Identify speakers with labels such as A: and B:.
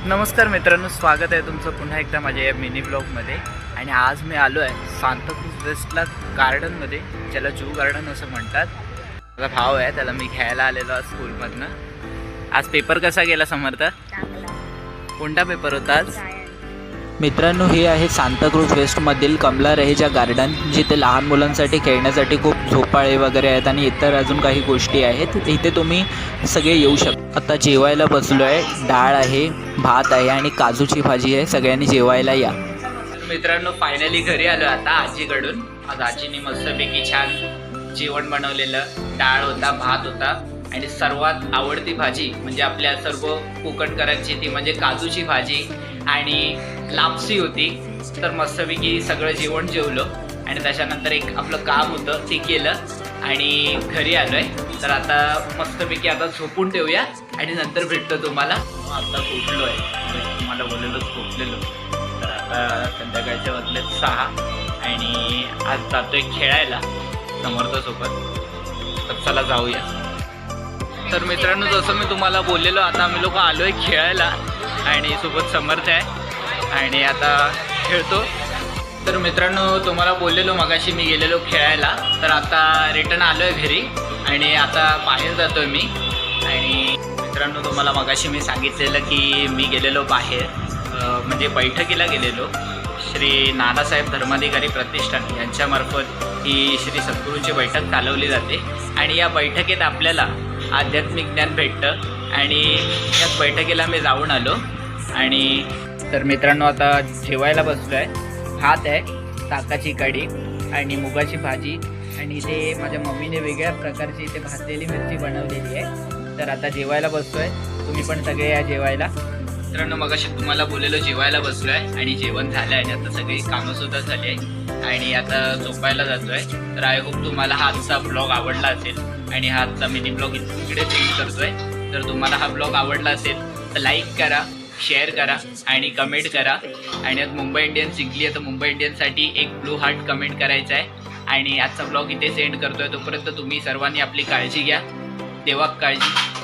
A: नमस्कार मित्रांनो, स्वागत आहे तुमचं पुन्हा एकदा माझ्या या मिनी ब्लॉगमध्ये. आणि आज मी आलो आहे सांताक्रूज वेस्टला गार्डनमध्ये, ज्याला जू गार्डन असं म्हणतात. माझा भाव आहे, त्याला मी घ्यायला आलेलो आज स्कूलमधनं. आज पेपर कसा गेला समर्थ? कोणता पेपर होता आज? मित्रांनो, हे आहे सांताक्रूज वेस्टमधील कमला रहेजा गार्डन, जिथे लहान मुलांसाठी खेळण्यासाठी खूप झोपाळे वगैरे आहेत आणि इतर अजून काही गोष्टी आहेत. इथे तुम्ही सगळे येऊ शकता. आता जेवायला बसलो आहे. डाळ आहे, भात आहे आणि काजूची भाजी आहे. सगळ्यांनी जेवायला या. मित्रांनो, फायनली घरी आलो आता आजीकडून. आज आजीने मस्तपैकी छान जेवण बनवलेलं. डाळ होता, भात होता आणि सर्वात आवडती भाजी म्हणजे आपल्या सर्व कोकणकरांची ती म्हणजे काजूची भाजी आणि लापसी होती. तर मस्तपैकी सगळं जेवण जेवलो आणि त्याच्यानंतर एक आपलं काम होतं ते केलं आणि घरी आलो आहे. तर आता मस्तपैकी आता झोपून ठेवूया आणि नंतर भेटतो तुम्हाला. आता झोपलो आहे, तुम्हाला बोललेलोच झोपलेलो. तर आता संध्याकाळच्या वाजले 6 आणि आज जातोय खेळायला समर्थासोबत. तर चला जाऊया. तर मित्रांनो, जसं मी तुम्हाला बोललेलो, आता आम्ही लोक आलो आहे खेळायला आणि सोबत समर्थ आहे आणि आता खेळतो. तर मित्रांनो, तुम्हाला बोललेलो मगाशी मी गेलेलो खेळायला. तर आता रिटर्न आलो आहे घरी आणि आता बाहेर जातो आहे मी. आणि मित्रांनो, तुम्हाला मगाशी मी सांगितलेलं की मी गेलेलो बाहेर, म्हणजे बैठकीला गेलेलो. श्री नानासाहेब धर्माधिकारी प्रतिष्ठान यांच्यामार्फत ही श्री सद्गुरूंची बैठक चालवली जाते आणि या बैठकीत आपल्याला आध्यात्मिक ज्ञान भेटतं आणि याच बैठकीला मी जाऊन आलो. आणि तर मित्रांनो, आता जेवायला बसलो आहे. भात आहे, ताकाची कढी आणि मुगाची भाजी आणि इथे माझ्या मम्मीने वेगळ्या प्रकारची इथे भाजलेली मिरची बनवलेली आहे. तर आता जेवायला बसतो आहे. तुम्ही पण सगळे या जेवायला. मित्रांनो, मगाशी तुम्हाला बोललेलो जेवायला बसलो आहे आणि जेवण झालं आहे आणि आता सगळी कामंसुद्धा झाली आहे आणि आता झोपायला जातो आहे. तर आय होप तुम्हाला हा आजचा ब्लॉग आवडला असेल आणि हा आजचा मिनी ब्लॉग इकडे चेंज करतो आहे. तर तुम्हाला हा ब्लॉग आवडला असेल तर लाईक करा, शेअर करा आणि कमेंट करा. आणि आज मुंबई इंडियन्स जिंकली आहे तर मुंबई इंडियन्ससाठी एक ब्लू हार्ट कमेंट करायचा आहे. आणि आजचा ब्लॉग इथे सेंड करतो आहे. तोपर्यंत तुम्ही सर्वांनी आपली काळजी घ्या. देवा काळजी.